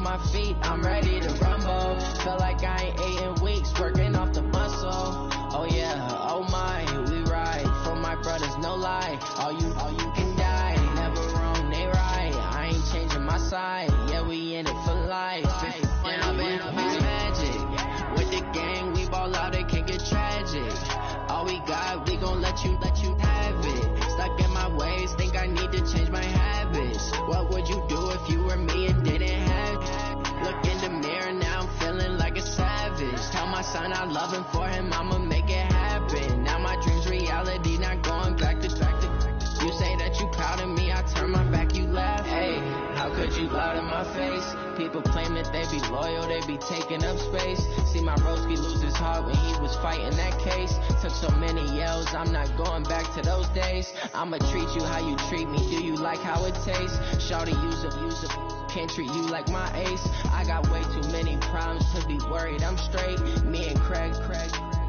my feet, I'm ready to rumble. Feel like I ain't ate in weeks, working off the muscle. Oh yeah, oh my, we ride. For my brothers, no lie. All you can die. Never wrong, they right. I ain't changing my side. Yeah, we in it for life. And I've been magic. With the gang, we ball out, it can get tragic. All we got, we gon' let you have it. Stuck in my ways, think I need to change my habits. What would you do if you were me and didn't have it? Look in the mirror, now I'm feeling like a savage. Tell my son I love him, for him I'ma make it happen. Now my dream's reality, not going back to. You say that you proud of me, I turn my back, you laugh. Hey, how could you lie to my face? People claim that they be loyal, they be taking up space. See my broski lose his heart when he was fighting that case. Took so many yells, I'm not going back to those days. I'ma treat you how you treat me, do you like how it tastes? Shawty, use up, can't treat you like my ace. I got way too many problems to be worried, I'm straight. Me and Craig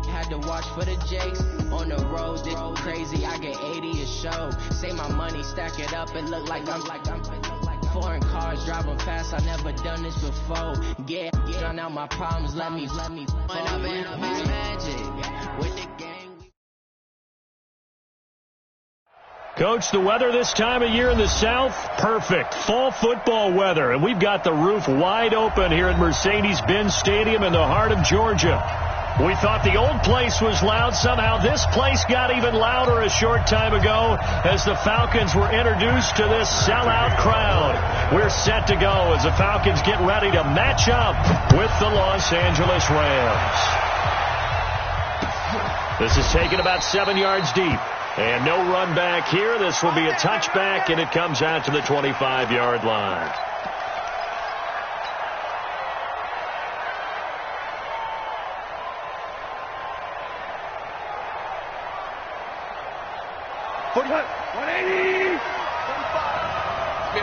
had to watch for the Jakes. On the road, it's crazy, I get 80 a show. Say my money, stack it up, it look like I'm foreign cars, driving fast, I never done this before. Yeah, drown out my problems, let me when I've been magic with the gang. Coach, the weather this time of year in the South, perfect. Fall football weather, and we've got the roof wide open here at Mercedes-Benz Stadium in the heart of Georgia. We thought the old place was loud. Somehow this place got even louder a short time ago as the Falcons were introduced to this sellout crowd. We're set to go as the Falcons get ready to match up with the Los Angeles Rams. This is taken about 7 yards deep. And no run back here. This will be a touchback, and it comes out to the 25-yard line. Be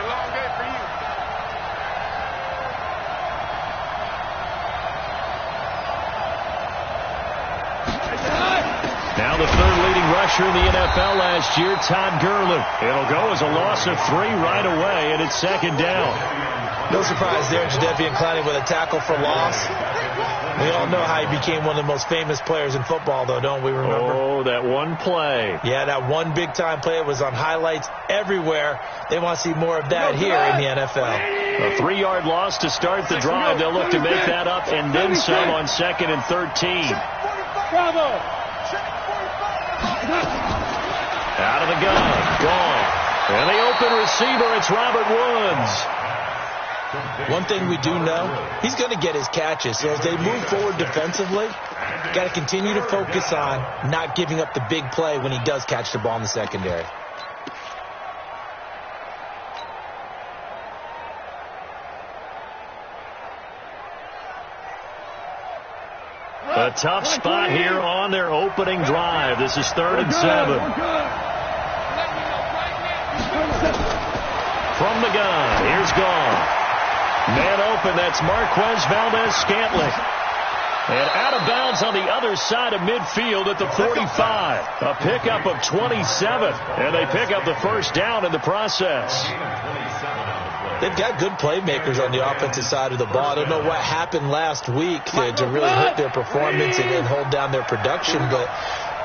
a long day for you. Now the third leading rusher in the NFL last year, Todd Gurley. It'll go as a loss of 3 right away, and it's second down. No surprise there, Jadeveon Clowney with a tackle for loss. We all know how he became one of the most famous players in football, though, don't we remember? Oh, that one play. Yeah, that one big-time play. It was on highlights everywhere. They want to see more of that here in the NFL. A 3-yard loss to start the drive. They'll look to make that up and then some on 2nd and 13. Bravo! Out of the gun. Gone. And the open receiver, it's Robert Woods. One thing we do know, he's going to get his catches. So as they move forward defensively, got to continue to focus on not giving up the big play when he does catch the ball in the secondary. A tough spot here on their opening drive. This is 3rd and 7. From the gun, here's Gone. Man open, that's Marquez Valdez-Scantling. And out of bounds on the other side of midfield at the 45. A pickup of 27. And they pick up the first down in the process. They've got good playmakers on the offensive side of the ball. I don't know what happened last week to really hurt their performance and hold down their production, but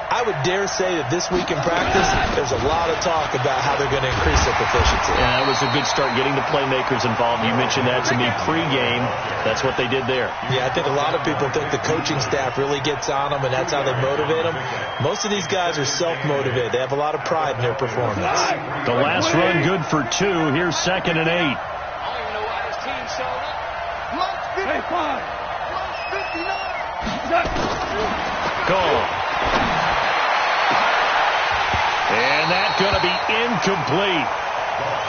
I would dare say that this week in practice, there's a lot of talk about how they're going to increase their proficiency. Yeah, that was a good start getting the playmakers involved. You mentioned that to me pregame. That's what they did there. Yeah, I think a lot of people think the coaching staff really gets on them, and that's how they motivate them. Most of these guys are self-motivated. They have a lot of pride in their performance. The last run good for 2. Here's 2nd and 8. I don't even know why this team showed up. Hey, 5. Goal. And that's going to be incomplete.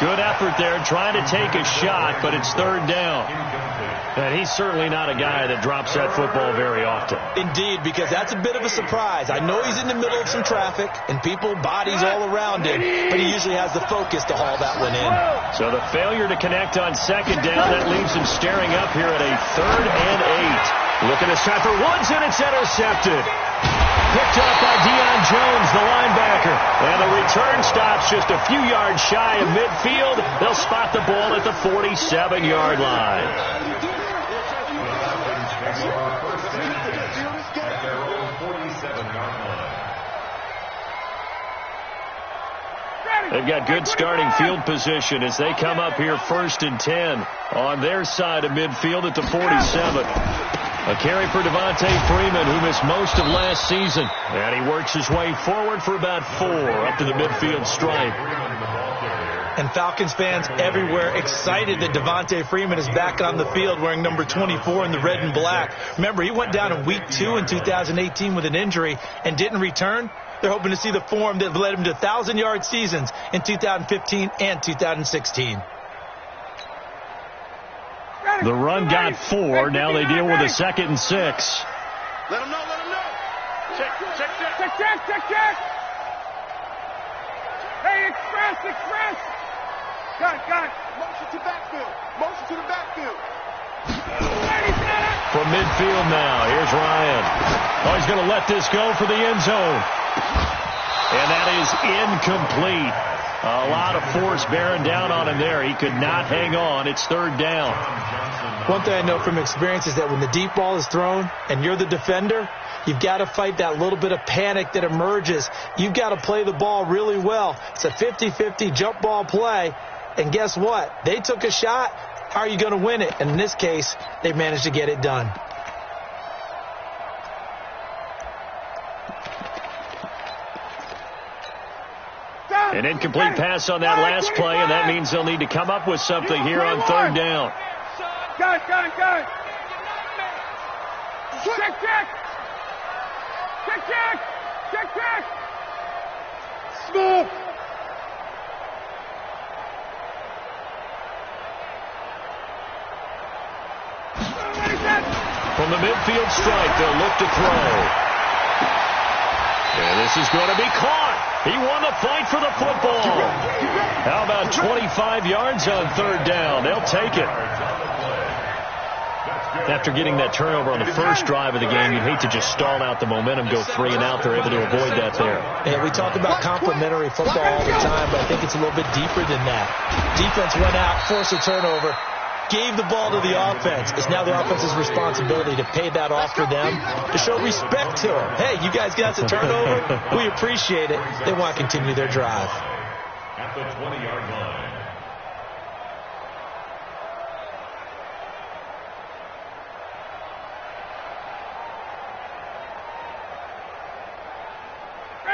Good effort there trying to take a shot, but it's 3rd down. And he's certainly not a guy that drops that football very often. Indeed, because that's a bit of a surprise. I know he's in the middle of some traffic and people, bodies all around him, but he usually has the focus to haul that one in. So the failure to connect on 2nd down, that leaves him staring up here at a 3rd and 8. Looking this time for Woods, and it's intercepted. Picked up by Deion Jones, the linebacker. And the return stops just a few yards shy of midfield. They'll spot the ball at the 47-yard line. They've got good starting field position as they come up here 1st and 10 on their side of midfield at the 47. A carry for Devontae Freeman, who missed most of last season. And he works his way forward for about 4 up to the midfield stripe. And Falcons fans everywhere excited that Devontae Freeman is back on the field wearing number 24 in the red and black. Remember, he went down in week 2 in 2018 with an injury and didn't return. They're hoping to see the form that led him to 1,000-yard seasons in 2015 and 2016. The run got 4. Now they deal with a 2nd and 6. Let him know, let him know. Check. Hey, express. Got it. Motion to the backfield. From midfield now, here's Ryan. Oh, he's going to let this go for the end zone. And that is incomplete. A lot of force bearing down on him there. He could not hang on. It's 3rd down. One thing I know from experience is that when the deep ball is thrown and you're the defender, you've got to fight that little bit of panic that emerges. You've got to play the ball really well. It's a 50-50 jump ball play. And guess what? They took a shot. How are you going to win it? And in this case, they managed to get it done. An incomplete pass on that last play, and that means they'll need to come up with something here on 3rd down. Got it. Check. Smooth. From the midfield stripe, they'll look to throw. And this is going to be caught. He won the fight for the football. How about 25 yards on 3rd down? They'll take it. After getting that turnover on the first drive of the game, you'd hate to just stall out the momentum, go 3 and out. They're able to avoid that there. Yeah, we talk about complementary football all the time, but I think it's a little bit deeper than that. Defense went out, forced a turnover, gave the ball to the offense. It's now the offense's responsibility to pay that off for them, to show respect to them. Hey, you guys got the turnover. We appreciate it. They want to continue their drive. At the 20-yard line.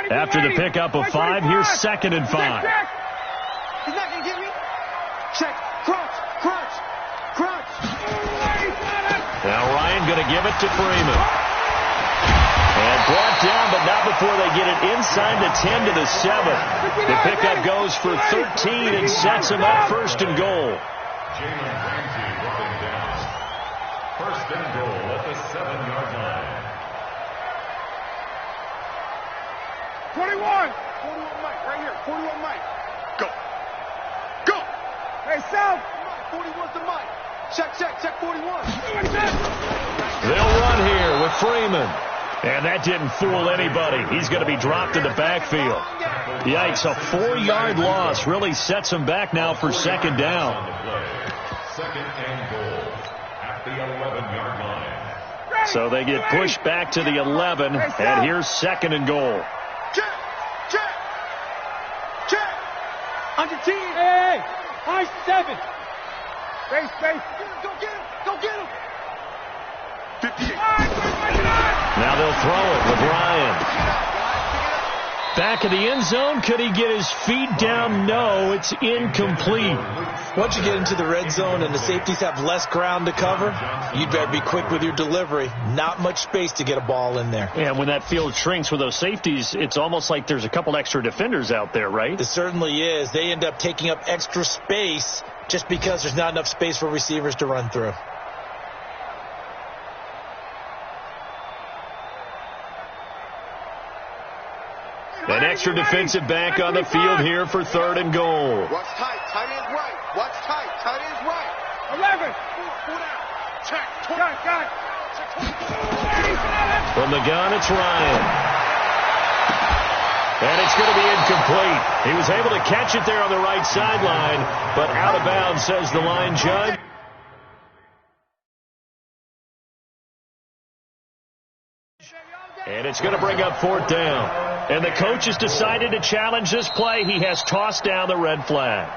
After the pickup of 5, here's 2nd and 5. He's not going to get me. Check. Crunch. Now Ryan going to give it to Freeman. And brought down, but not before they get it inside the 10 to the 7. The pickup goes for 13 and sets him up 1st and goal. Jalen Ramsey dropping down. 1st and goal at the 7-yard line. 41 Mike, right here. 41 Mike. Go. Hey, South. 41's the Mike. Check 41. They'll run here with Freeman. And that didn't fool anybody. He's going to be dropped in the backfield. Yikes, a 4-yard loss really sets him back now for 2nd down. 2nd and goal at the 11-yard line. So they get pushed back to the 11, and here's 2nd and goal. Check. On your team. Hey. High 7. Space. Go get him. 58. Now they'll throw it with Ryan. Back of the end zone. Could he get his feet down? No, it's incomplete. Once you get into the red zone and the safeties have less ground to cover, you'd better be quick with your delivery. Not much space to get a ball in there. And when that field shrinks with those safeties, it's almost like there's a couple extra defenders out there, right? It certainly is. They end up taking up extra space just because there's not enough space for receivers to run through. An extra defensive back on the field here for 3rd and goal. Watch tight. Tight ends right. Watch tight. Tight ends right. 11. 4 down. Check. Got it. From the gun, it's Ryan. And it's going to be incomplete. He was able to catch it there on the right sideline, but out of bounds, says the line judge. And it's going to bring up 4th down. And the coach has decided to challenge this play. He has tossed down the red flag.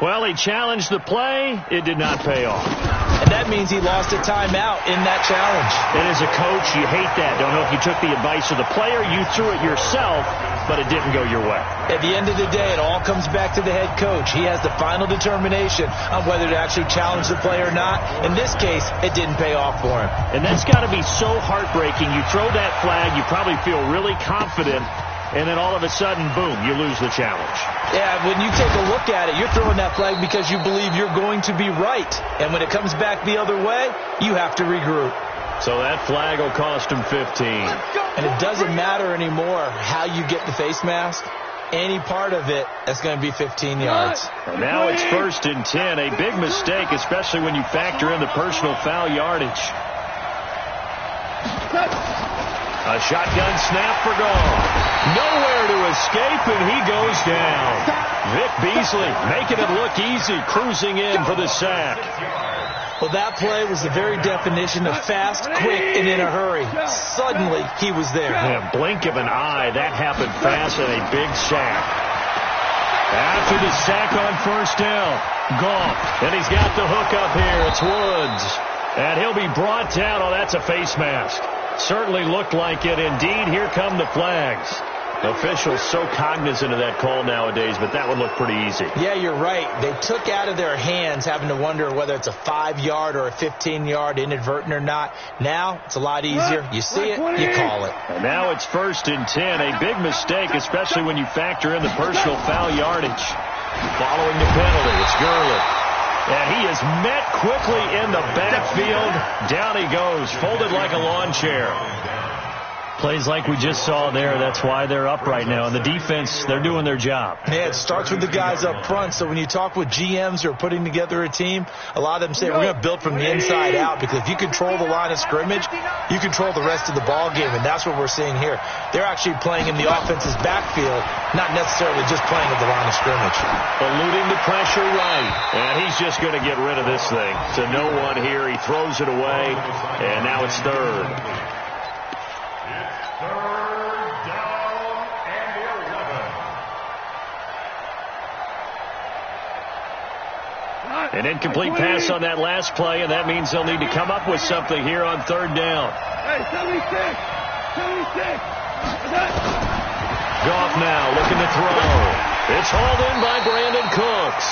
Well, he challenged the play. It did not pay off. And that means he lost a timeout in that challenge. And as a coach, you hate that. Don't know if you took the advice of the player, you threw it yourself, but it didn't go your way. At the end of the day, it all comes back to the head coach. He has the final determination on whether to actually challenge the play or not. In this case, it didn't pay off for him. And that's got to be so heartbreaking. You throw that flag, you probably feel really confident, and then all of a sudden, boom, you lose the challenge. Yeah, when you take a look at it, you're throwing that flag because you believe you're going to be right. And when it comes back the other way, you have to regroup. So that flag will cost him 15. And it doesn't matter anymore how you get the face mask. Any part of it, that's going to be 15 yards. And now it's 1st and 10. A big mistake, especially when you factor in the personal foul yardage. A shotgun snap for Goff. Nowhere to escape, and he goes down. Vic Beasley making it look easy, cruising in for the sack. Well, that play was the very definition of fast, quick, and in a hurry. Suddenly, he was there. Yeah, blink of an eye, that happened fast, and a big sack. After the sack on 1st down, Goff, and he's got the hook up here. It's Woods, and he'll be brought down. Oh, that's a face mask. Certainly looked like it. Indeed, here come the flags. Officials so cognizant of that call nowadays, but that would look pretty easy. Yeah, you're right. They took out of their hands having to wonder whether it's a 5-yard or a 15-yard inadvertent or not. Now, it's a lot easier. You see it, you call it. And now it's 1st and 10. A big mistake, especially when you factor in the personal foul yardage. Following the penalty, it's Gurley. And he is met quickly in the backfield. Down he goes, folded like a lawn chair. Plays like we just saw there. That's why they're up right now. And the defense, they're doing their job. Yeah, it starts with the guys up front. So when you talk with GMs who are putting together a team, a lot of them say we're going to build from the inside out, because if you control the line of scrimmage, you control the rest of the ball game. And that's what we're seeing here. They're actually playing in the offense's backfield, not necessarily just playing at the line of scrimmage. Eluding the pressure right. And he's just going to get rid of this thing. To no one here. He throws it away. And now it's 3rd. 3rd down and 11. An incomplete pass on that last play, and that means they'll need to come up with something here on 3rd down. Hey, 76. Goff now looking to throw. It's hauled in by Brandon Cooks.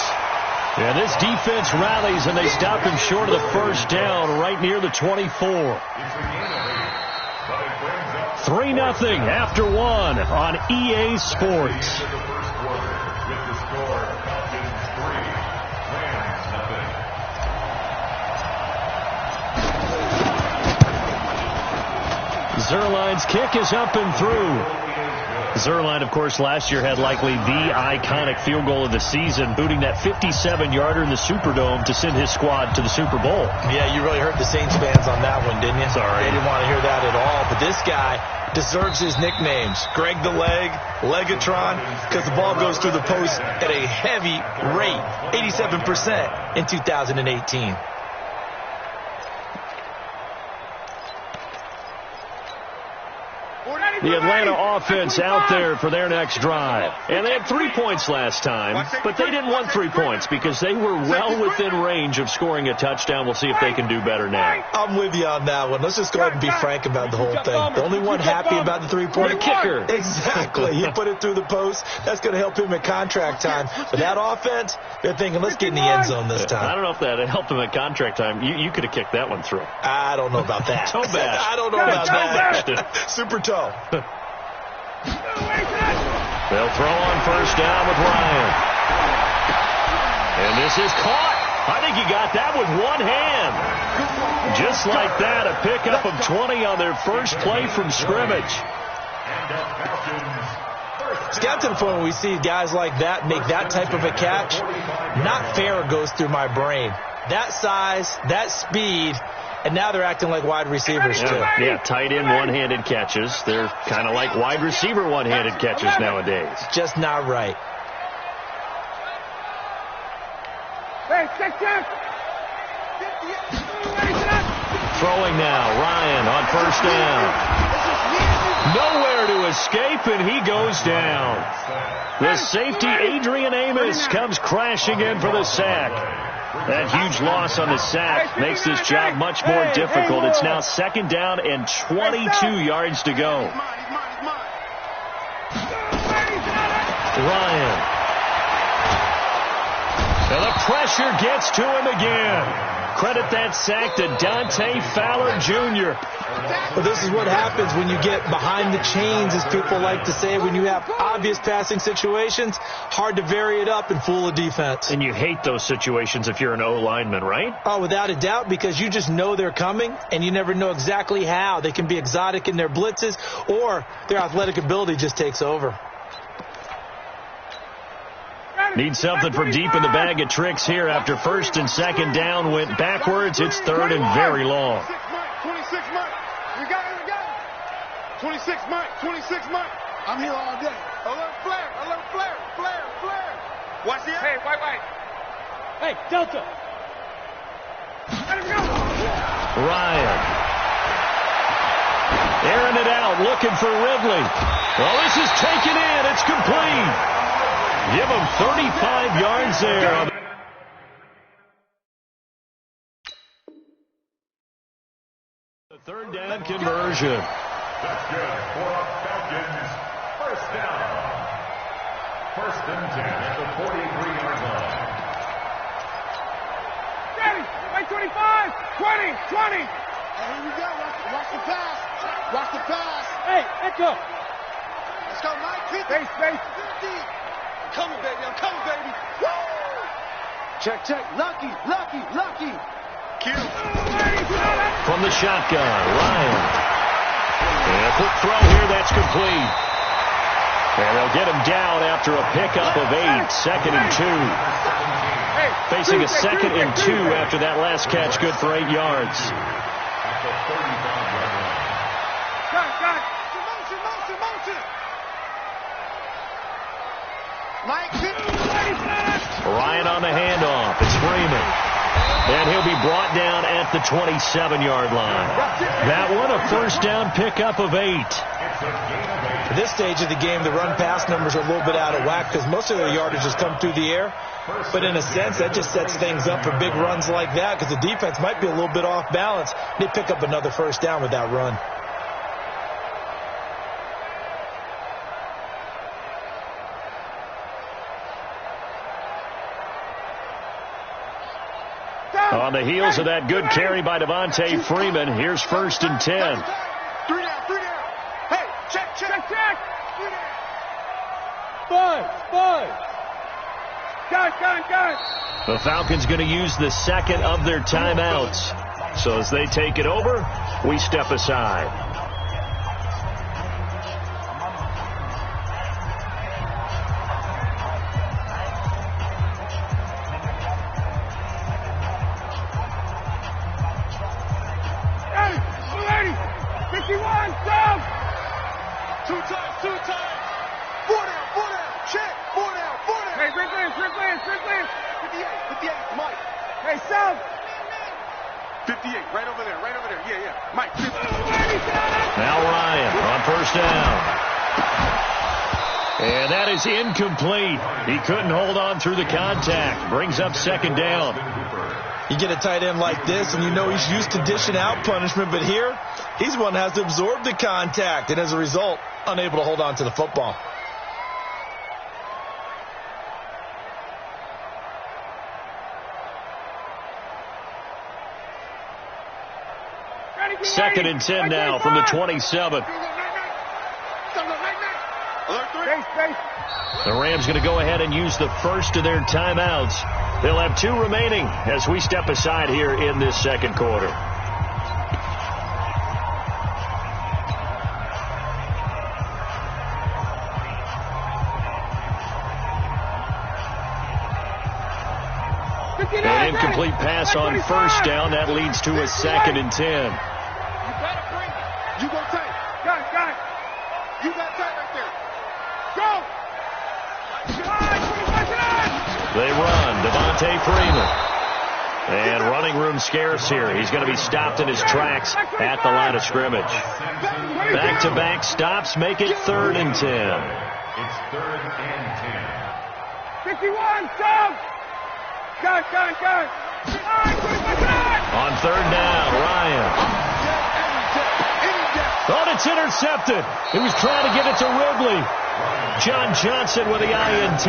And this defense rallies, and they stop him short of the 1st down right near the 24. 3-0 after 1 on EA Sports. Zerline's kick is up and through. Zerline, of course, last year had likely the iconic field goal of the season, booting that 57-yarder in the Superdome to send his squad to the Super Bowl. Yeah, you really hurt the Saints fans on that one, didn't you? Sorry. They didn't want to hear that at all. But this guy deserves his nicknames. Greg the Leg, Legatron, because the ball goes through the post at a heavy rate, 87% in 2018. The Atlanta offense out there for their next drive. And they had 3 points last time, but they didn't want 3 points because they were well within range of scoring a touchdown. We'll see if they can do better now. I'm with you on that one. Let's just go ahead and be frank about the whole thing. The only one happy about the three-point kicker. Exactly. You put it through the post. That's going to help him at contract time. But that offense, they're thinking, let's get in the end zone this time. I don't know if that helped him at contract time. You could have kicked that one through. I don't know about that. Toe bash. I don't know about that. Super toe. They'll throw on 1st down with Ryan. And this is caught. I think he got that with one hand. Just like that, a pickup of 20 on their first play from scrimmage. It's got to the point when we see guys like that make that type of a catch. Not fair goes through my brain. That size, that speed, and now they're acting like wide receivers, too. Yeah, tight end one-handed catches. They're kind of like wide receiver one-handed catches nowadays. Just not right. Hey, check. Throwing now, Ryan on first down. Nowhere to escape, and he goes down. The safety, Adrian Amos, comes crashing in for the sack. That huge loss on the sack makes this job much more difficult. It's now second down and 22 yards to go. Ryan. And the pressure gets to him again. Credit that sack to Dante Fowler Jr. Well, this is what happens when you get behind the chains, as people like to say. When you have obvious passing situations, hard to vary it up and fool a defense. And you hate those situations if you're an O-lineman, right? Oh, without a doubt, because you just know they're coming, and you never know exactly how. They can be exotic in their blitzes, or their athletic ability just takes over. Need something for deep in the bag of tricks here after first and second down went backwards. It's third and very long. 26 Mike. We got it. 26 Mike. I'm here all day. Alert flare. Watch the Hey, white. Hey, Delta. Let him go. Ryan. Airing it out, looking for Ridley. Well, this is taken in. It's complete. Give him 35 yards there. The third down conversion. That's good for Falcons. First down. First and 10 at the 43-yard line. Ready. 25. 20. Hey, here we go. Watch the pass. Hey, echo. Let's go, Mike. 50. Space. 50. I'm coming, baby. Woo! Check. Lucky. Q. From the shotgun, Ryan. And a quick throw here, that's complete. And they'll get him down after a pickup of 8, second and 2. Facing a second and 2 after that last catch, good for 8 yards. At the 35-yard line. Got. Motion. Mike, Ryan on the handoff. It's Freeman. And he'll be brought down at the 27-yard line. That one, a first down pickup of 8. At this stage of the game, the run-pass numbers are a little bit out of whack because most of their yardage has come through the air. But in a sense, that just sets things up for big runs like that because the defense might be a little bit off balance. They pick up another first down with that run. On the heels of that good carry by Devontae Freeman, here's first and 10. 3 down. Hey, check. 3 down. 5. Gun. The Falcons going to use the second of their timeouts. So as they take it over, we step aside. Two times. 4 down. Check. 4 down. Hey, Rick Lance. 58, Mike. Hey, South. 58, right over there. Yeah. Mike, 50. Now Ryan on first down. And that is incomplete. He couldn't hold on through the contact. Brings up second down. You get a tight end like this, and you know he's used to dishing out punishment, but here, he's one that has to absorb the contact, and as a result, unable to hold on to the football. Second and 10 now from the 27. The Rams going to go ahead and use the first of their timeouts. They'll have 2 remaining as we step aside here in this second quarter. An incomplete pass on first down. That leads to a second and 10. You gotta bring it. You go tight. Got it. You got tight right there. Go. They run. Devontae Freeman. And running room scarce here. He's going to be stopped in his tracks at the line of scrimmage. Back-to-back stops make it 3rd and 10. It's 3rd and 10. 51, stop! Gun. On 3rd down, Ryan. Oh, it's intercepted. He was trying to get it to Ridley. John Johnson with the INT.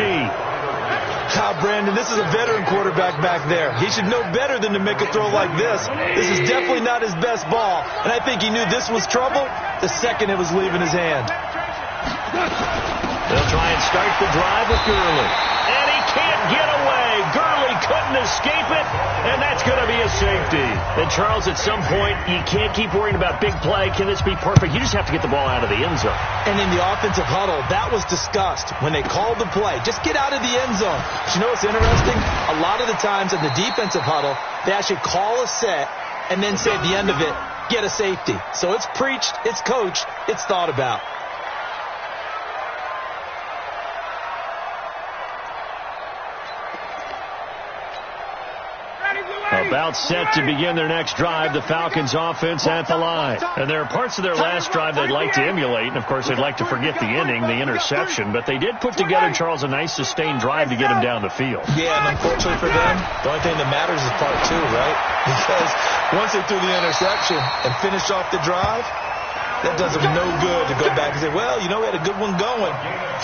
Brandon, this is a veteran quarterback back there. He should know better than to make a throw like this. This is definitely not his best ball, and I think he knew this was trouble the second it was leaving his hand. They'll try and start the drive with Gurley. And he can't get away. Gurley couldn't escape it, and that's going to be a safety. And, Charles, at some point, you can't keep worrying about big play. Can this be perfect? You just have to get the ball out of the end zone. And in the offensive huddle, that was discussed when they called the play. Just get out of the end zone. But you know what's interesting? A lot of the times in the defensive huddle, they actually call a set and then say at the end of it, get a safety. So it's preached, it's coached, it's thought about. About set to begin their next drive, the Falcons offense at the line. And there are parts of their last drive they'd like to emulate, and of course they'd like to forget the ending, the interception, but they did put together, Charles, a nice sustained drive to get him down the field. Yeah, and unfortunately for them, the only thing that matters is part 2, right? Because once they threw the interception and finished off the drive, that does them no good to go back and say, well, you know, we had a good one going.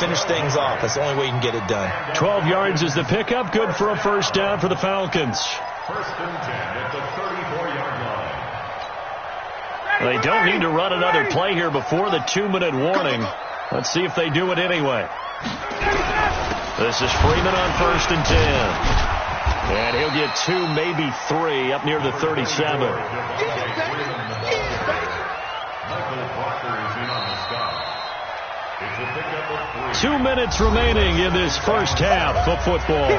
Finish things off. That's the only way you can get it done. 12 yards is the pickup. Good for a first down for the Falcons. 1st and 10 at the 34-yard line. They don't need to run another play here before the 2-minute warning. Let's see if they do it anyway. This is Freeman on 1st and 10. And he'll get 2, maybe 3 up near the 37. Michael Parker is in on the stop. It's a pickup of 3. 2 minutes remaining in this first half of football.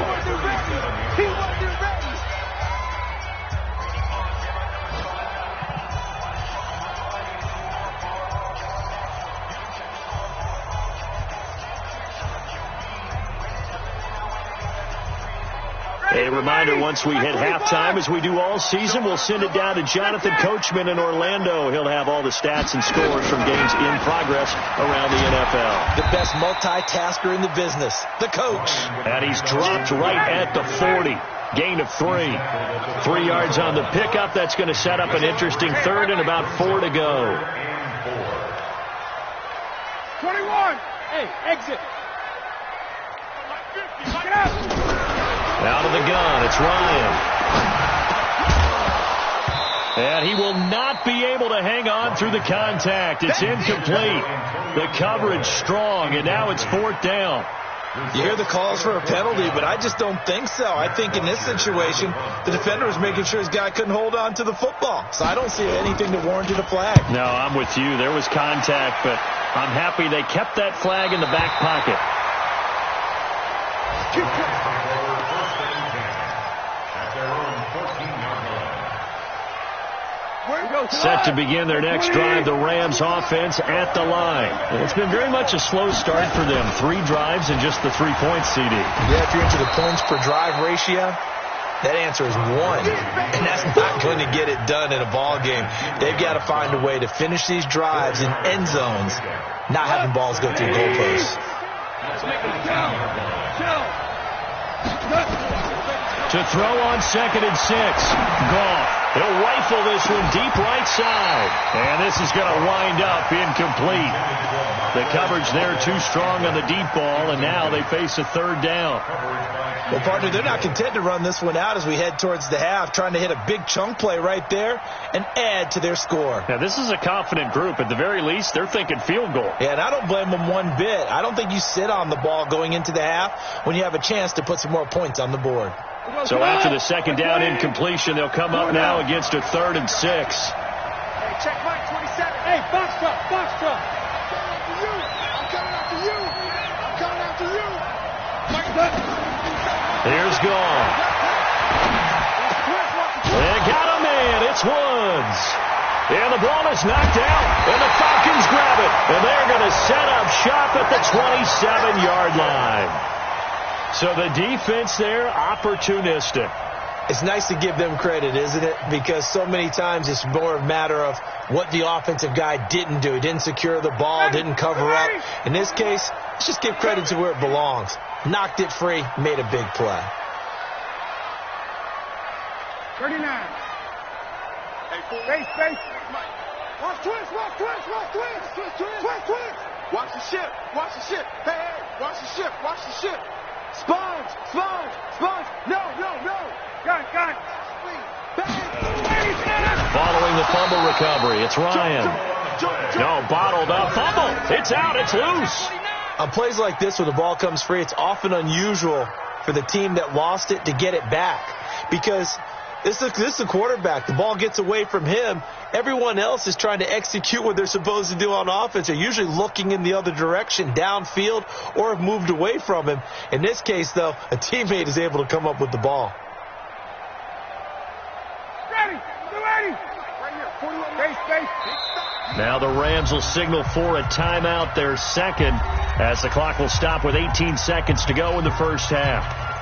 A reminder, once we hit halftime, as we do all season, we'll send it down to Jonathan Coachman in Orlando. He'll have all the stats and scores from games in progress around the NFL. The best multitasker in the business, the coach. And he's dropped right at the 40. Gain of 3. 3 yards on the pickup. That's going to set up an interesting third and about 4 to go. 21. Hey, exit. Get out. Out of the gun, it's Ryan. And he will not be able to hang on through the contact. It's incomplete. The coverage strong, and now it's 4th down. You hear the calls for a penalty, but I just don't think so. I think in this situation, the defender was making sure his guy couldn't hold on to the football. So I don't see anything that warranted a flag. No, I'm with you. There was contact, but I'm happy they kept that flag in the back pocket. Set to begin their next drive, the Rams offense at the line. And it's been very much a slow start for them. 3 drives and just the 3 points, CD. Yeah, if you're into the points per drive ratio, that answer is 1. And that's not going to get it done in a ball game. They've got to find a way to finish these drives in end zones, not having balls go through goalposts. To throw on 2nd and 6. Goff. He'll rifle this one deep right side. And this is going to wind up incomplete. The coverage there too strong on the deep ball, and now they face a 3rd down. Well, partner, they're not content to run this one out as we head towards the half, trying to hit a big chunk play right there and add to their score. Now, this is a confident group. At the very least, they're thinking field goal. Yeah, and I don't blame them one bit. I don't think you sit on the ball going into the half when you have a chance to put some more points on the board. So after the 2nd down incompletion, they'll come up now against a 3rd and 6. Hey, check Mike 27. Hey, box truck, box truck. I'm coming after you. I'm coming after you. Mike, here's Goff. They got him in. It's Woods. And the ball is knocked out, and the Falcons grab it. And they're going to set up shop at the 27-yard line. So the defense there, opportunistic. It's nice to give them credit, isn't it? Because so many times it's more a matter of what the offensive guy didn't do. He didn't secure the ball, didn't cover up. In this case, let's just give credit to where it belongs. Knocked it free, made a big play. 39. Hey, space. Watch twist, watch twist, watch twist. Twist. Watch the ship, watch the ship. Hey, watch the ship, watch the ship. Sponge. No. Gun. Following the fumble recovery, it's Ryan. No, bottled up fumble. It's out, it's loose. On plays like this where the ball comes free, it's often unusual for the team that lost it to get it back. Because this is the quarterback. The ball gets away from him. Everyone else is trying to execute what they're supposed to do on offense. They're usually looking in the other direction, downfield, or have moved away from him. In this case, though, a teammate is able to come up with the ball. Ready. Right here. Space. Now the Rams will signal for a timeout, their second, as the clock will stop with 18 seconds to go in the first half.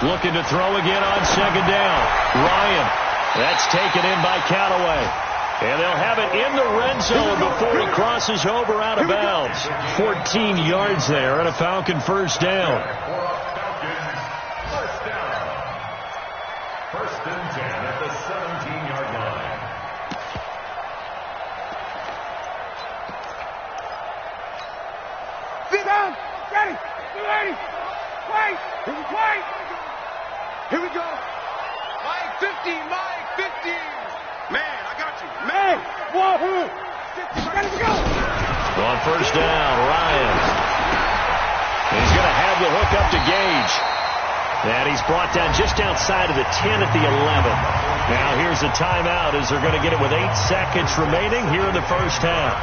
Looking to throw again on second down. Ryan. That's taken in by Callaway. And they'll have it in the red zone before he crosses over out of bounds. 14 yards there and a Falcon first down. First and 10 at the 17-yard line. Sit down. Ready. Wait. Here we go. Mike 50. Man, I got you. Man. Wahoo. Ready to go. On first down, Ryan. He's going to have the hook up to Gage. And he's brought down just outside of the 10 at the 11. Now here's a timeout as they're going to get it with 8 seconds remaining here in the first half.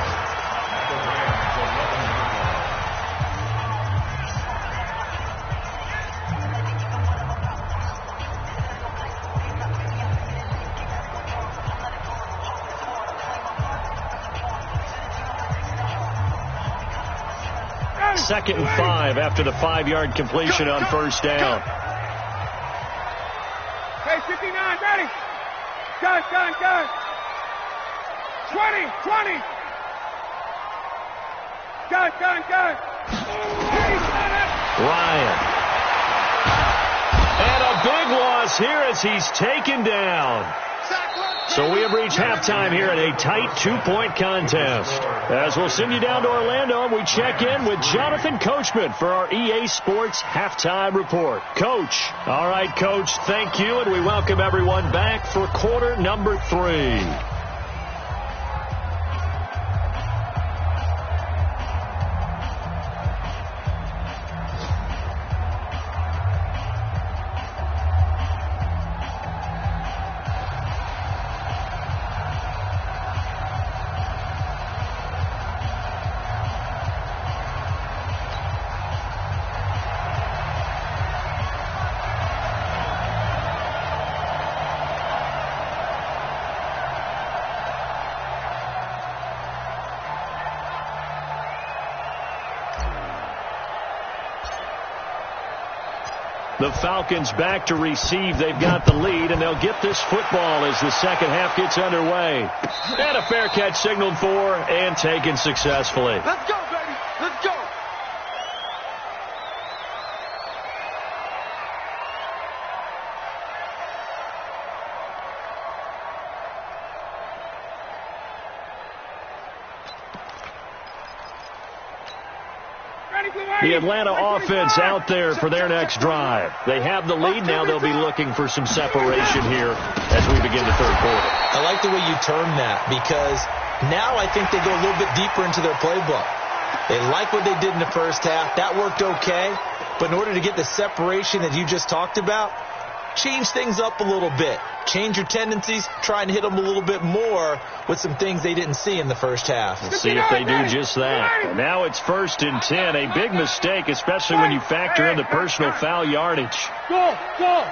Second and 5 after the 5-yard completion on first down. Hey, 59, ready. Gun. 20. Gun. Ryan. And a big loss here as he's taken down. So we have reached halftime here in a tight 2-point contest. As we'll send you down to Orlando, and we check in with Jonathan Coachman for our EA Sports Halftime Report. Coach. All right, Coach, thank you, and we welcome everyone back for quarter number 3. The Falcons back to receive. They've got the lead, and they'll get this football as the second half gets underway. And a fair catch signaled for and taken successfully. Let's go, baby. Let's go. Ready, The Atlanta offense out there for their next drive. They have the lead. Now they'll be looking for some separation here as we begin the third quarter. I like the way you term that, because now I think they go a little bit deeper into their playbook. They like what they did in the first half. That worked okay. But in order to get the separation that you just talked about, change things up a little bit. Change your tendencies. Try and hit them a little bit more with some things they didn't see in the first half. We'll see if they do just that. And now it's 1st and 10. A big mistake, especially when you factor in the personal foul yardage. Go, go.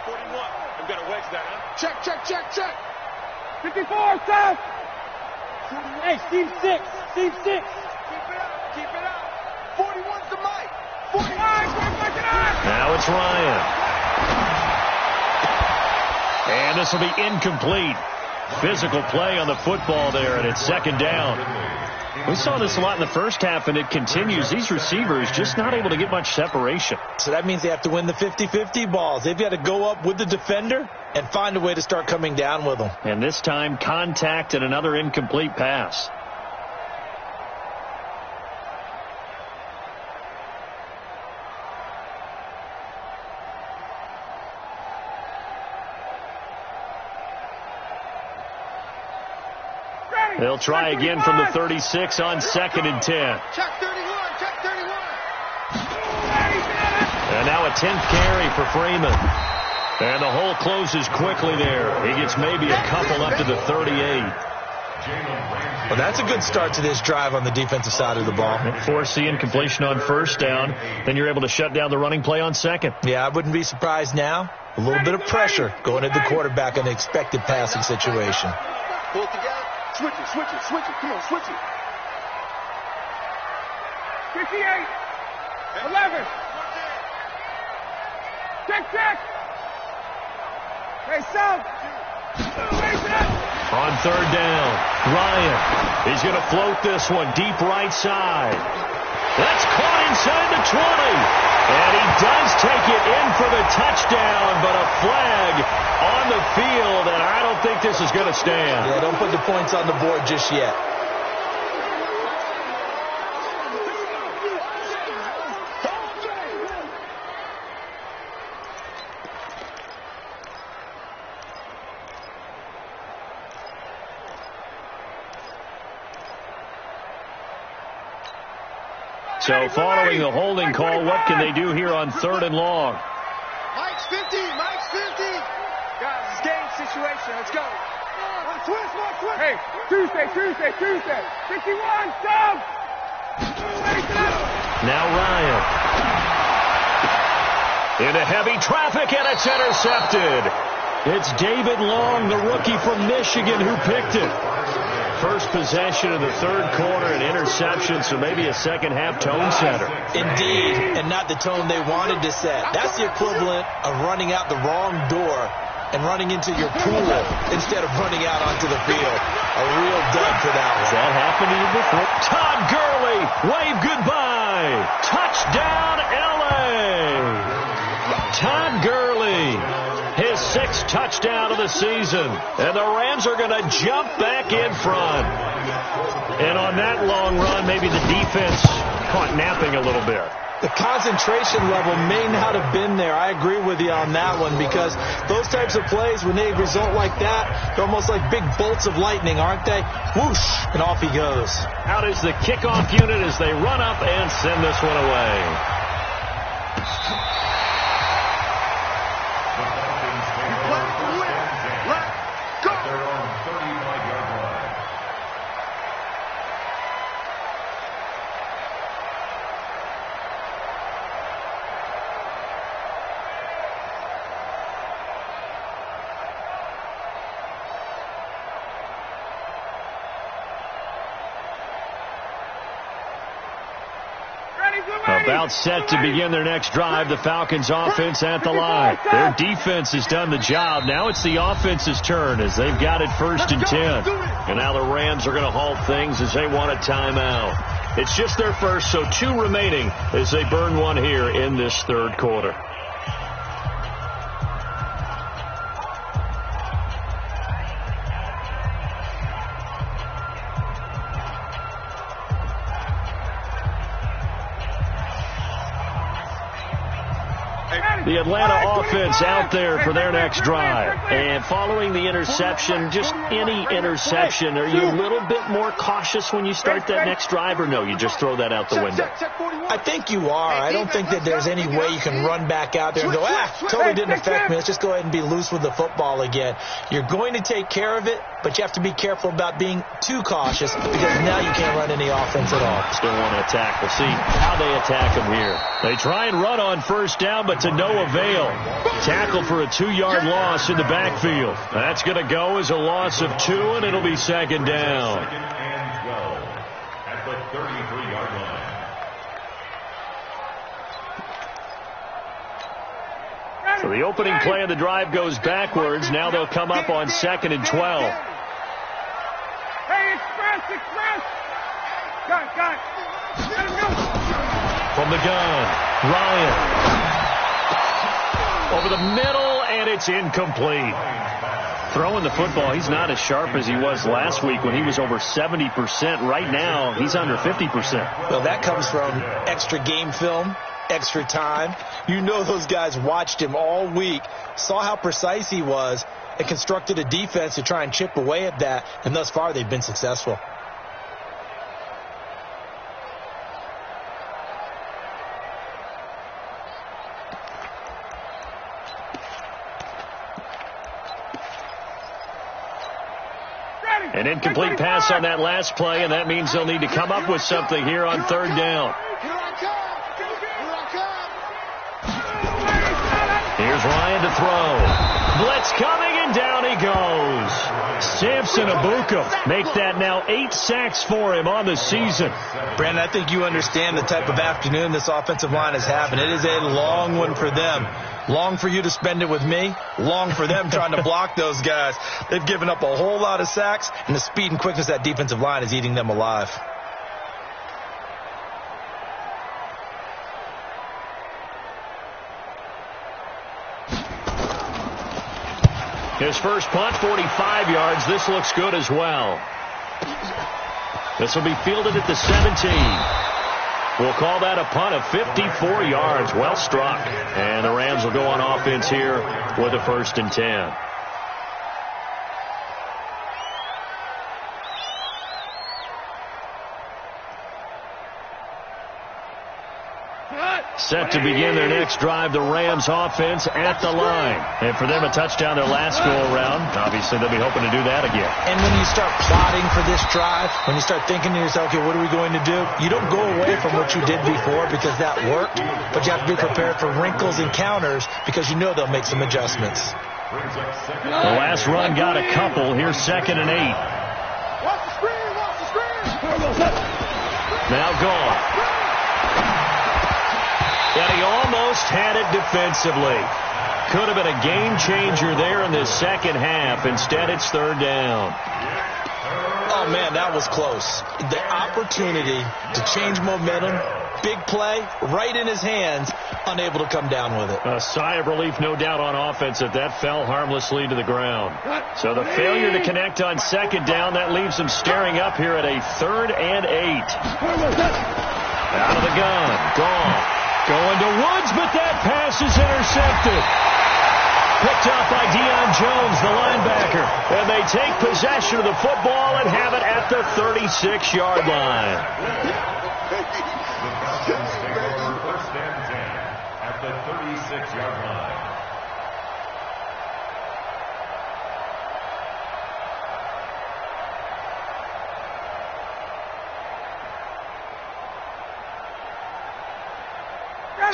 41. I've got to wedge that, huh? Check, check, check, check. 54, South. Hey, Steve 6. Steve 6. Keep it up, keep it up. 41's the mic. 45, Now it's Ryan. And this will be incomplete. Physical play on the football there, and it's 2nd down. We saw this a lot in the first half, and it continues. These receivers just not able to get much separation. So that means they have to win the 50-50 balls. They've got to go up with the defender and find a way to start coming down with them. And this time, contact and another incomplete pass. They'll try again from the 36 on 2nd and 10. Check 31, check 31. And now a 10th carry for Freeman. And the hole closes quickly there. He gets maybe a couple up to the 38. Well, that's a good start to this drive on the defensive side of the ball. Force the incompletion on 1st down. Then you're able to shut down the running play on 2nd. Yeah, I wouldn't be surprised now. A little bit of pressure going at the quarterback in an expected passing situation. Pull it together. Switch it, switch it, switch it. Come on, switch it. 58. 11. Check, check. Hey, South. On 3rd down, Ryan. He's going to float this one deep right side. That's caught inside the 20. And he does take it in for the touchdown, but a flag on the field, and I don't think this is going to stand. Yeah, don't put the points on the board just yet. So following the holding call, what can they do here on 3rd and long? Mike's 50, Mike's 50. Guys, it's game situation. Let's go. Switch. Hey, Tuesday. 51, stop. Now Ryan. Into heavy traffic, and it's intercepted. It's David Long, the rookie from Michigan, who picked it. First possession of the 3rd quarter, an interception, so maybe a second-half tone setter. Indeed, and not the tone they wanted to set. That's the equivalent of running out the wrong door and running into your pool instead of running out onto the field. A real dud for that one. Has that happened to you before? Todd Gurley, wave goodbye. Touchdown, L.A. Todd Gurley, his 6th touchdown of the season. And the Rams are going to jump back in front. And on that long run, maybe the defense caught napping a little bit. The concentration level may not have been there. I agree with you on that one, because those types of plays, when they result like that, they're almost like big bolts of lightning, aren't they? Whoosh, and off he goes. Out is the kickoff unit as they run up and send this one away. About set to begin their next drive. The Falcons offense at the line. Their defense has done the job. Now it's the offense's turn as they've got it 1st and 10. And now the Rams are going to halt things as they want a timeout. It's just their first, so 2 remaining as they burn one here in this 3rd quarter. The Atlanta offense out there for their next drive. And following the interception, just any interception, are you a little bit more cautious when you start that next drive, or no, you just throw that out the window? I think you are. I don't think that there's any way you can run back out there and go, totally didn't affect me. Let's just go ahead and be loose with the football again. You're going to take care of it, but you have to be careful about being too cautious because now you can't run any offense at all. Still want to attack. We'll see how they attack him here. They try and run on first down, but to no avail. Tackle for a 2-yard loss in the backfield. That's going to go as a loss of 2, and it'll be second down. Second and 12 at the 33-yard line. So the opening play of the drive goes backwards. Now they'll come up on 2nd and 12. Hey, express! Got. From the gun, Ryan. Over the middle, and it's incomplete. Throwing the football, he's not as sharp as he was last week when he was over 70%. Right now, he's under 50%. Well, that comes from extra game film, extra time. You know those guys watched him all week, saw how precise he was, and constructed a defense to try and chip away at that, and thus far they've been successful. An incomplete pass on that last play, and that means they'll need to come up with something here on 3rd down. Here's Ryan to throw. Blitz coming, and down he goes. Samson Abuka make that now 8 sacks for him on the season. Brandon, I think you understand the type of afternoon this offensive line is having. It is a long one for them. Long for you to spend it with me. Long for them trying to block those guys. They've given up a whole lot of sacks, and the speed and quickness of that defensive line is eating them alive. His first punt, 45 yards. This looks good as well. This will be fielded at the 17. We'll call that a punt of 54 yards. Well struck. And the Rams will go on offense here with a 1st and 10. Set to begin their next drive, the Rams offense at the line. And for them, a touchdown their last go-around. Obviously, they'll be hoping to do that again. And when you start plotting for this drive, when you start thinking to yourself, okay, what are we going to do? You don't go away from what you did before because that worked, but you have to be prepared for wrinkles and counters because you know they'll make some adjustments. The last run got a couple. Here's 2nd and 8. Watch the screen! Now gone. And he almost had it defensively. Could have been a game changer there in the second half. Instead, it's 3rd down. Oh, man, that was close. The opportunity to change momentum, big play, right in his hands, unable to come down with it. A sigh of relief, no doubt, on offense if that fell harmlessly to the ground. So the failure to connect on 2nd down, that leaves them staring up here at a 3rd and 8. Out of the gun, gone. Going to Woods, but that pass is intercepted. Picked off by Deion Jones, the linebacker. And they take possession of the football and have it at the 36-yard line. The Falcons take over 1st and 10 at the 36-yard line.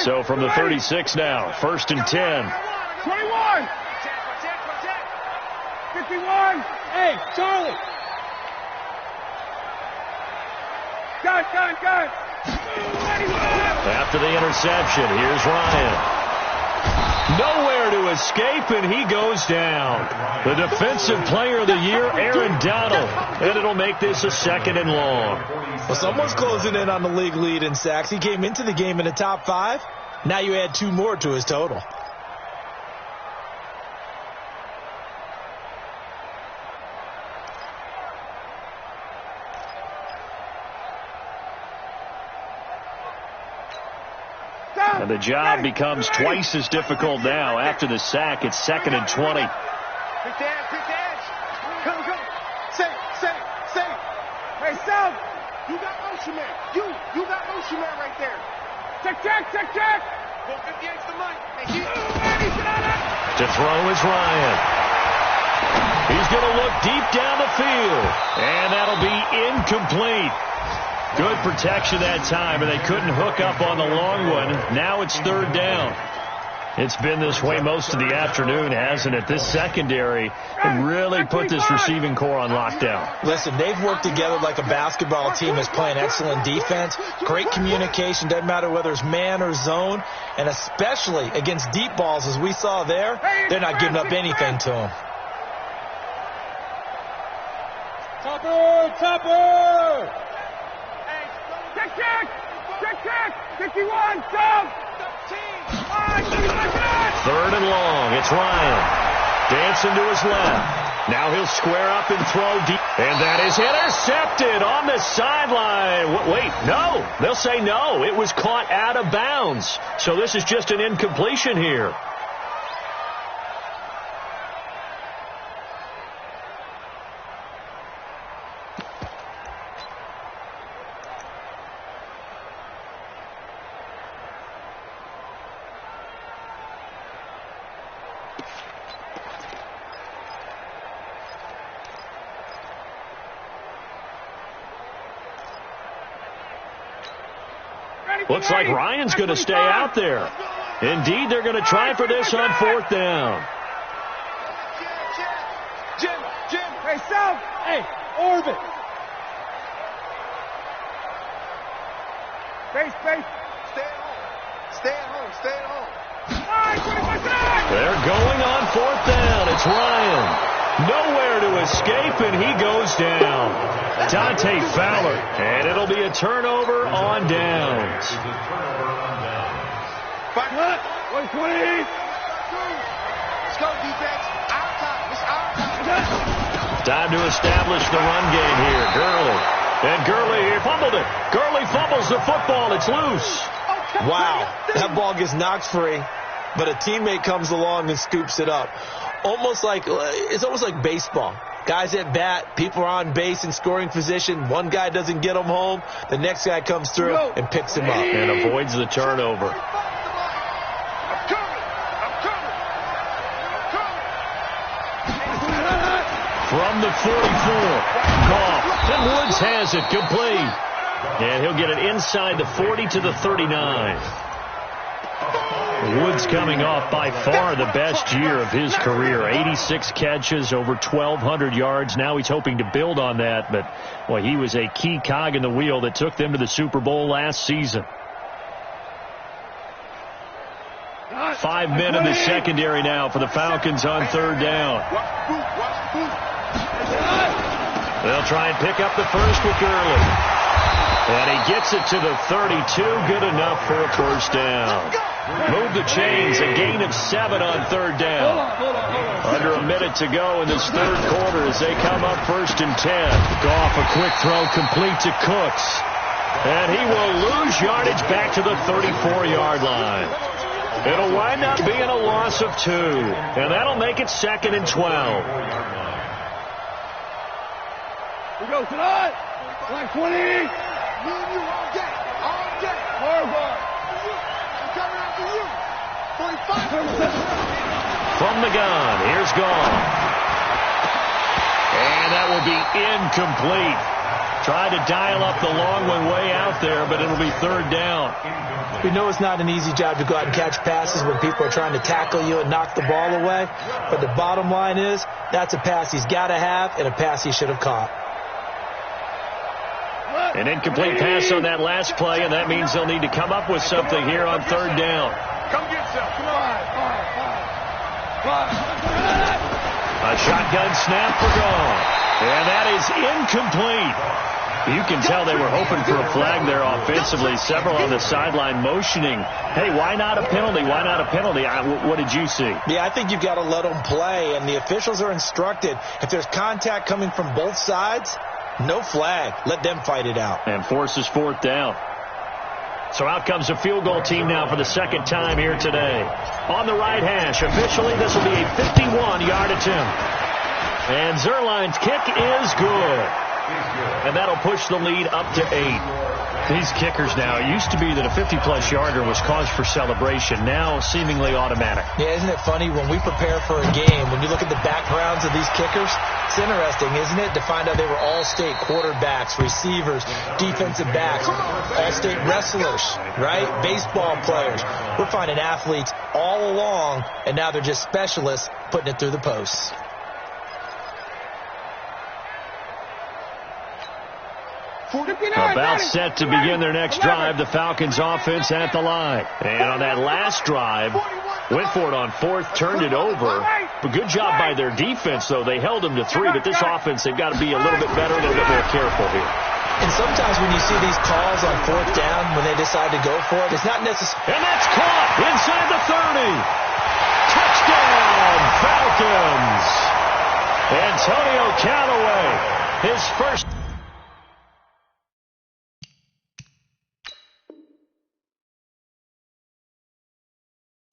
So from the 36 now, 1st and 10. 21. 51. Hey, Charlie. Gun. After the interception, here's Ryan. Nowhere to escape, and he goes down. The defensive player of the year, Aaron Donald. And it'll make this a 2nd and long. Well, someone's closing in on the league lead in sacks. He came into the game in the top 5. Now you add 2 more to his total. And And the job becomes twice as difficult now. After the sack, it's 2nd and 20. Quick dash. Come. Say. Hey, Sal, you got motion man. You got motion man right there. Check. 58's the money. To throw is Ryan. He's going to look deep down the field. And that'll be incomplete. Good protection that time, and they couldn't hook up on the long one. Now it's 3rd down. It's been this way most of the afternoon, hasn't it? This secondary really put this receiving core on lockdown. Listen, they've worked together like a basketball team that's playing excellent defense. Great communication, doesn't matter whether it's man or zone. And especially against deep balls, as we saw there, they're not giving up anything to them. Topper! Check! 51, jump! 3rd and long. It's Ryan. Dancing to his left. Now he'll square up and throw deep. And that is intercepted on the sideline. Wait, no. They'll say no. It was caught out of bounds. So this is just an incompletion here. Looks like Ryan's going to stay out there. Indeed, they're going to try for this on 4th down. Jim. Hey, Sal. Hey, orbit. Space. Stay at home. They're going on 4th down. It's Ryan. Nowhere to escape, and he goes down. Dante Fowler, and it'll be a turnover on downs. 120. Let's go, defense. Our time. Time to establish the run game here. Gurley. And Gurley fumbled it. Gurley fumbles the football. It's loose. Wow, that ball gets knocked free, but a teammate comes along and scoops it up. It's almost like baseball. Guys at bat, people are on base in scoring position. One guy doesn't get him home. The next guy comes through and picks him up. And avoids the turnover. From the 44, Goff. And Woods has it complete. And he'll get it inside the 40 to the 39. Woods coming off by far the best year of his career. 86 catches, over 1,200 yards. Now he's hoping to build on that, but well, he was a key cog in the wheel that took them to the Super Bowl last season. 5 men in the secondary now for the Falcons on 3rd down. They'll try and pick up the first with Gurley. And he gets it to the 32. Good enough for a 1st down. Move the chains. A gain of 7 on 3rd down. Under a minute to go in this 3rd quarter as they come up 1st and 10. Goff, a quick throw complete to Cooks. And he will lose yardage back to the 34-yard line. It'll wind up being a loss of 2. And that'll make it 2nd and 12. We go tonight. 120. Me and you all day. Harbaugh. I'm coming after you. 45. From the gun, here's Goff. And that will be incomplete. Tried to dial up the long one way out there, but it'll be 3rd down. We know it's not an easy job to go out and catch passes when people are trying to tackle you and knock the ball away. But the bottom line is, that's a pass he's got to have and a pass he should have caught. An incomplete pass on that last play, and that means they'll need to come up with something here on 3rd down. Come get some. Come on. A shotgun snap for Goff. And that is incomplete. You can tell they were hoping for a flag there offensively. Several on the sideline motioning, hey, why not a penalty? Why not a penalty? What did you see? Yeah, I think you've got to let them play, and the officials are instructed. If there's contact coming from both sides, no flag. Let them fight it out. And forces 4th down. So out comes a field goal team now for the second time here today. On the right hash, officially this will be a 51-yard attempt. And Zerline's kick is good. And that'll push the lead up to 8. These kickers now, it used to be that a 50-plus yarder was cause for celebration. Now seemingly automatic. Yeah, isn't it funny when we prepare for a game, when you look at the backgrounds of these kickers, it's interesting, isn't it, to find out they were all-state quarterbacks, receivers, defensive backs, all-state wrestlers, right? Baseball players. We're finding athletes all along, and now they're just specialists putting it through the posts. About set to begin their next drive, the Falcons offense at the line. And on that last drive, went for it on fourth, turned it over. But good job by their defense, though. They held them to 3, but this offense, they've got to be a little bit better, a little bit more careful here. And sometimes when you see these calls on fourth down, when they decide to go for it, it's not necessary. And that's caught inside the 30. Touchdown, Falcons. Antonio Callaway, his first.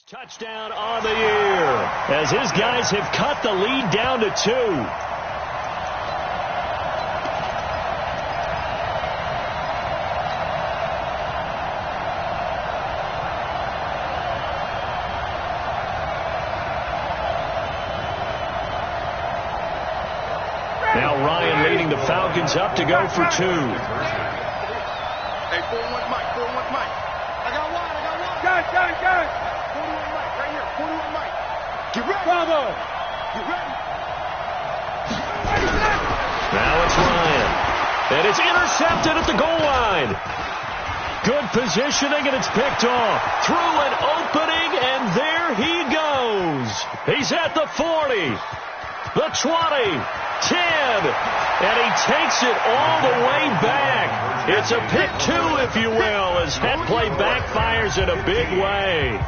Touchdown on the year as his guys have cut the lead down to 2. Now Ryan leading the Falcons up to go for 2. Hey, 4-1 Mike, 4-1 Mike. I got one. Got it. 41 Mike, right here, 41 Mike. Get ready. Bravo. Get ready. Now it's Ryan. And it's intercepted at the goal line. Good positioning, and it's picked off. Through an opening, and there he goes. He's at the 40, the 20, 10, and he takes it all the way back. It's a pick 2, if you will, as that play backfires in a big way.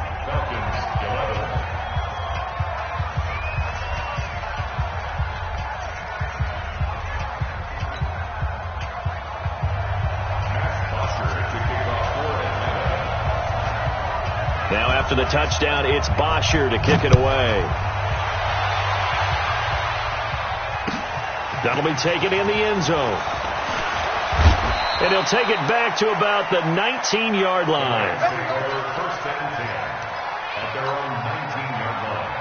Now after the touchdown, it's Bosher to kick it away. That'll be taken in the end zone. And he'll take it back to about the 19-yard line. First and 10 at their own 19-yard line.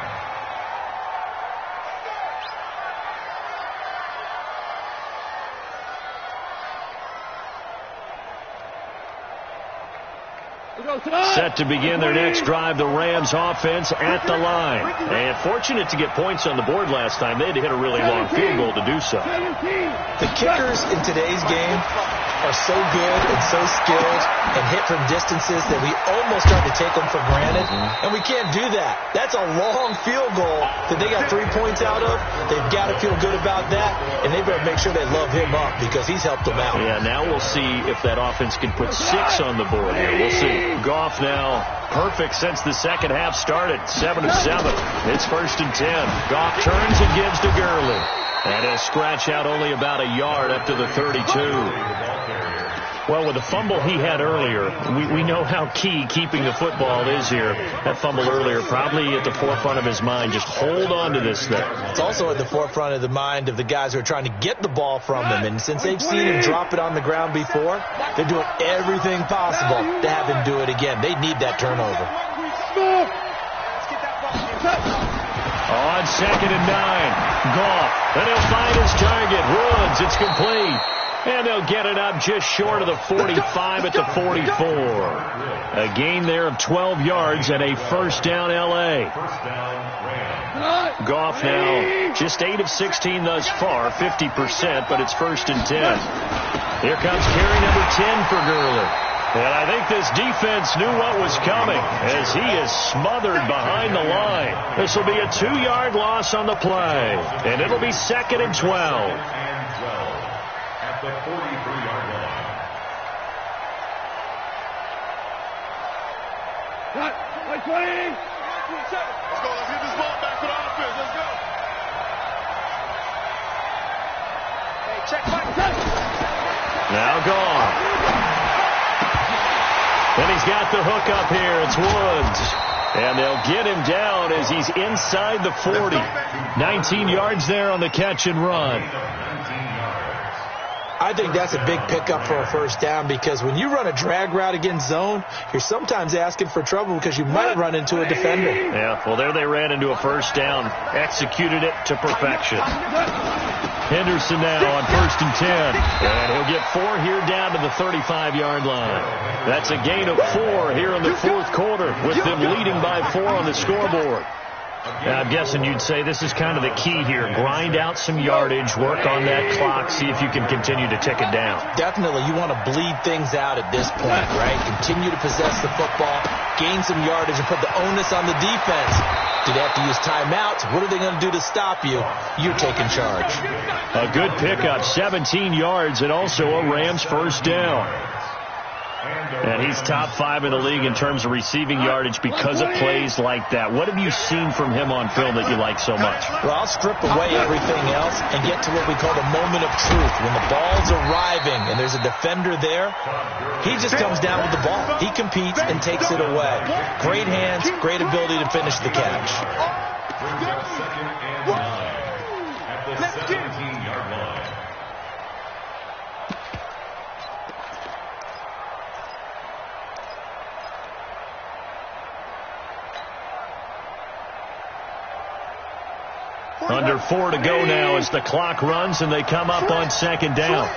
Set to begin their next drive, the Rams offense at the line. And fortunate to get points on the board last time. They had to hit a really long field goal to do so. The kickers in today's game are so good and so skilled and hit from distances that we almost start to take them for granted. And we can't do that. That's a long field goal that they got 3 points out of. They've got to feel good about that, and they better make sure they love him up because he's helped them out. Yeah, now we'll see if that offense can put 6 on the board here. We'll see. Goff now perfect since the second half started. 7 of 7. It's first and 10. Goff turns and gives to Gurley. And he'll scratch out only about a yard up to the 32. Well, with the fumble he had earlier, we know how key keeping the football is here. That fumble earlier probably at the forefront of his mind. Just hold on to this thing. It's also at the forefront of the mind of the guys who are trying to get the ball from him. And since they've seen him drop it on the ground before, they're doing everything possible to have him do it again. They need that turnover. On 2nd and 9, Goff. And he'll find his target. Woods, it's complete. And they'll get it up just short of the 45 at the 44. A gain there of 12 yards and a first down L.A. Goff now just 8 of 16 thus far, 50%, but it's first and 10. Here comes carry number 10 for Gurley. And I think this defense knew what was coming as he is smothered behind the line. This will be a 2-yard loss on the play. And it'll be 2nd and 12. At the 43-yard line. Cut. 20. Let's go. Let's get this ball back to the offense. Let's go. Hey, check Mike. Now gone. And he's got the hook up here. It's Woods. And they'll get him down as he's inside the 40. 19 yards there on the catch and run. I think that's a big pickup for a first down because when you run a drag route against zone, you're sometimes asking for trouble because you might run into a defender. Yeah, well, there they ran into a first down. Executed it to perfection. Henderson now on 1st and 10. And he'll get 4 here down to the 35-yard line. That's a gain of 4 here in the 4th quarter with them leading by 4 on the scoreboard. Now, I'm guessing you'd say this is kind of the key here. Grind out some yardage, work on that clock, see if you can continue to tick it down. Definitely. You want to bleed things out at this point, right? Continue to possess the football, gain some yardage, and put the onus on the defense. Do they have to use timeouts? What are they going to do to stop you? You're taking charge. A good pickup, 17 yards, and also a Rams first down. And he's top 5 in the league in terms of receiving yardage because of plays like that. What have you seen from him on film that you like so much? Well, I'll strip away everything else and get to what we call the moment of truth. When the ball's arriving and there's a defender there, he just comes down with the ball. He competes and takes it away. Great hands, great ability to finish the catch. Second and 9 at the 17-yard line. Under 4 to go now as the clock runs and they come up on 2nd down.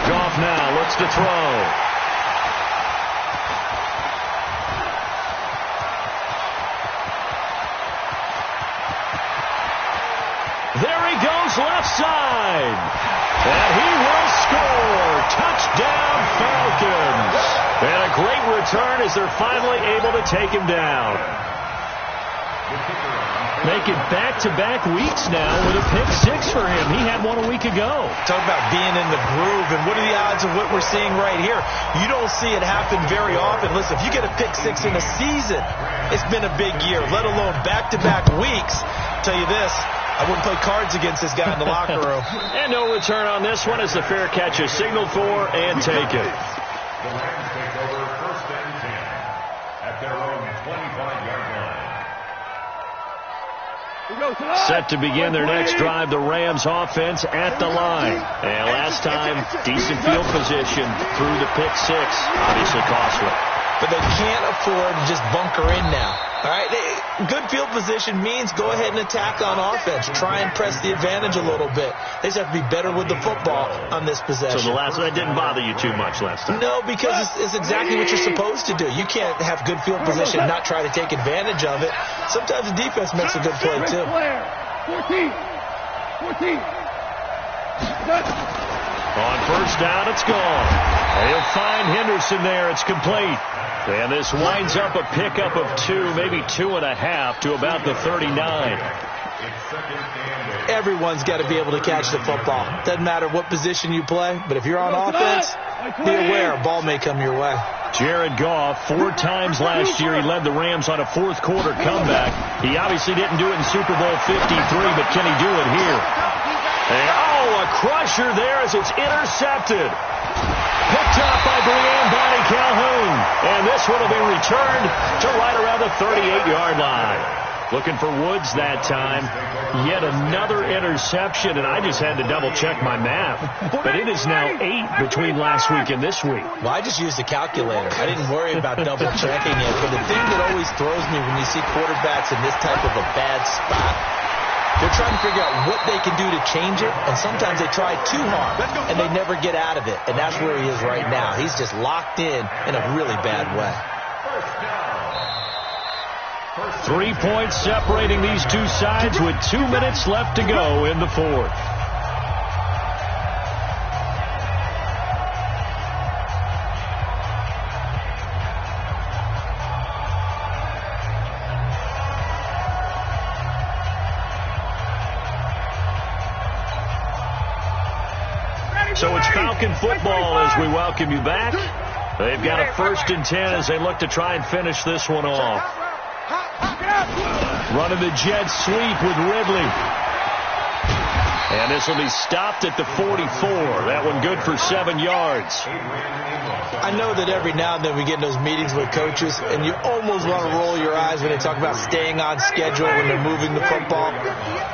Goff now looks to throw. There he goes left side. And he will score. Touchdown Falcons. And a great return as they're finally able to take him down. Making back-to-back weeks now with a pick 6 for him. He had one a week ago. Talk about being in the groove, and what are the odds of what we're seeing right here? You don't see it happen very often. Listen, if you get a pick 6 in a season, it's been a big year, let alone back-to-back weeks. I'll tell you this, I wouldn't play cards against this guy in the locker room. And no return on this one as the fair catch is signaled for and taken. The Rams take over 1st and 10 at their own 25-yard line. Set to begin their next drive, the Rams offense at the line. And last time, decent field position through the pick 6. Obviously costly. But they can't afford to just bunker in now. All right, good field position means go ahead and attack on offense. Try and press the advantage a little bit. They just have to be better with the football on this possession. So that didn't bother you too much last time? No, because it's exactly what you're supposed to do. You can't have good field position and not try to take advantage of it. Sometimes the defense makes a good play, too. 14. On 1st down, it's gone. He'll find Henderson there. It's complete. And this winds up a pickup of 2, maybe 2.5 to about the 39. Everyone's got to be able to catch the football. Doesn't matter what position you play, but if you're on offense, be aware a ball may come your way. Jared Goff, 4 times last year, he led the Rams on a 4th quarter comeback. He obviously didn't do it in Super Bowl 53, but can he do it here? And, a crusher there as it's intercepted. Picked up by Brianne Bonnie Calhoun. And this one will be returned to right around the 38-yard line. Looking for Woods that time. Yet another interception, and I just had to double-check my math. But it is now 8 between last week and this week. Well, I just used a calculator. I didn't worry about double-checking it. But the thing that always throws me when you see quarterbacks in this type of a bad spot, they're trying to figure out what they can do to change it, and sometimes they try too hard, and they never get out of it. And that's where he is right now. He's just locked in a really bad way. 3 points separating these two sides with 2 minutes left to go in the 4th. So it's Falcon football as we welcome you back. They've got a 1st and 10 as they look to try and finish this one off. Running the jet sweep with Ridley. And this will be stopped at the 44. That one good for 7 yards. I know that every now and then we get in those meetings with coaches, and you almost want to roll your eyes when they talk about staying on schedule when they're moving the football.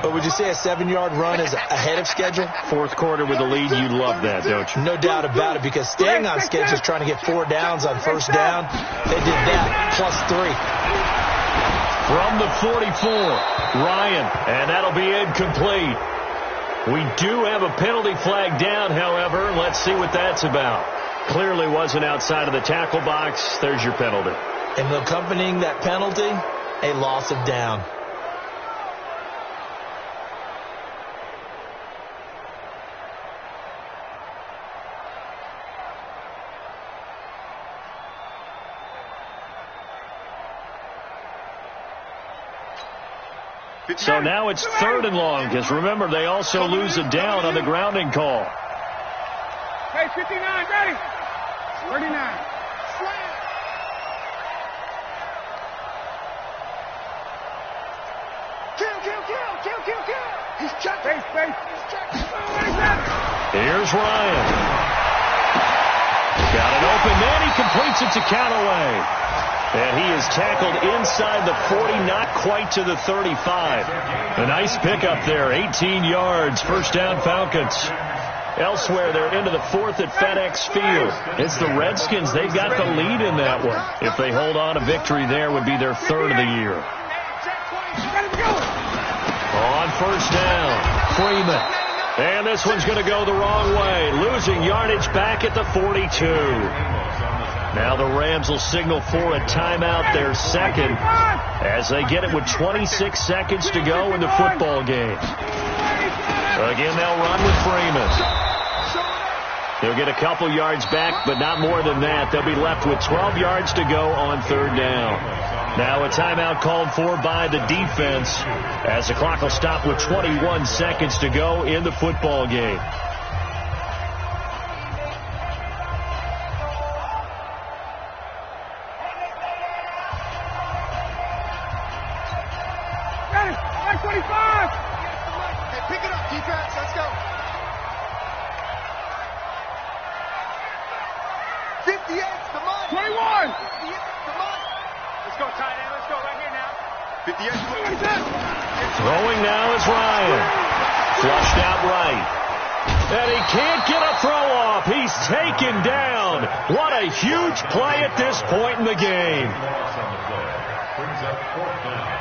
But would you say a 7-yard run is ahead of schedule? Fourth quarter with the lead, you love that, don't you? No doubt about it, because staying on schedule is trying to get 4 downs on first down. They did that, plus 3. From the 44, Ryan, and that'll be incomplete. We do have a penalty flag down, however. Let's see what that's about. Clearly wasn't outside of the tackle box. There's your penalty. And accompanying that penalty, a loss of down. So now it's 3rd and long, because remember, they also lose a down on the grounding call. Hey, 59, ready. 39. Kill. He's checking. Space. Here's Ryan. Got it open, then he completes it to Callaway. And he is tackled inside the 40, not quite to the 35. A nice pickup there, 18 yards, first down Falcons. Elsewhere, they're into the 4th at FedEx Field. It's the Redskins. They've got the lead in that one. If they hold on, a victory there would be their 3rd of the year. On first down, Freeman. And this one's going to go the wrong way, losing yardage back at the 42. Now the Rams will signal for a timeout, their second, as they get it with 26 seconds to go in the football game. Again, they'll run with Freeman. They'll get a couple yards back, but not more than that. They'll be left with 12 yards to go on 3rd down. Now a timeout called for by the defense, as the clock will stop with 21 seconds to go in the football game. Throwing now is Ryan. Flushed out right. And he can't get a throw off. He's taken down. What a huge play at this point in the game. Brings up 4th down.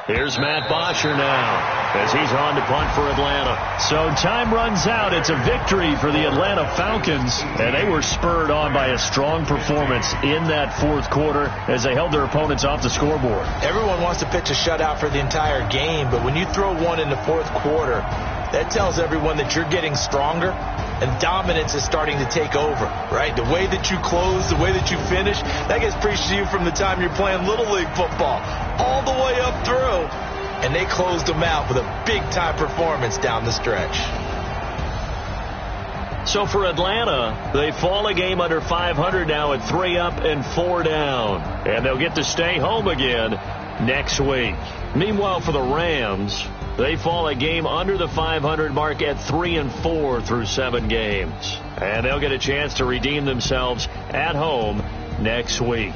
Here's Matt Bosher now, as he's on to punt for Atlanta. So time runs out. It's a victory for the Atlanta Falcons, and they were spurred on by a strong performance in that 4th quarter as they held their opponents off the scoreboard. Everyone wants to pitch a shutout for the entire game, but when you throw one in the 4th quarter, that tells everyone that you're getting stronger and dominance is starting to take over, right? The way that you close, the way that you finish, that gets preached to you from the time you're playing Little League football all the way up through. And they closed them out with a big-time performance down the stretch. So for Atlanta, they fall a game under 500 now at 3 up and 4 down. And they'll get to stay home again next week. Meanwhile, for the Rams, they fall a game under the 500 mark at 3 and 4 through 7 games. And they'll get a chance to redeem themselves at home next week.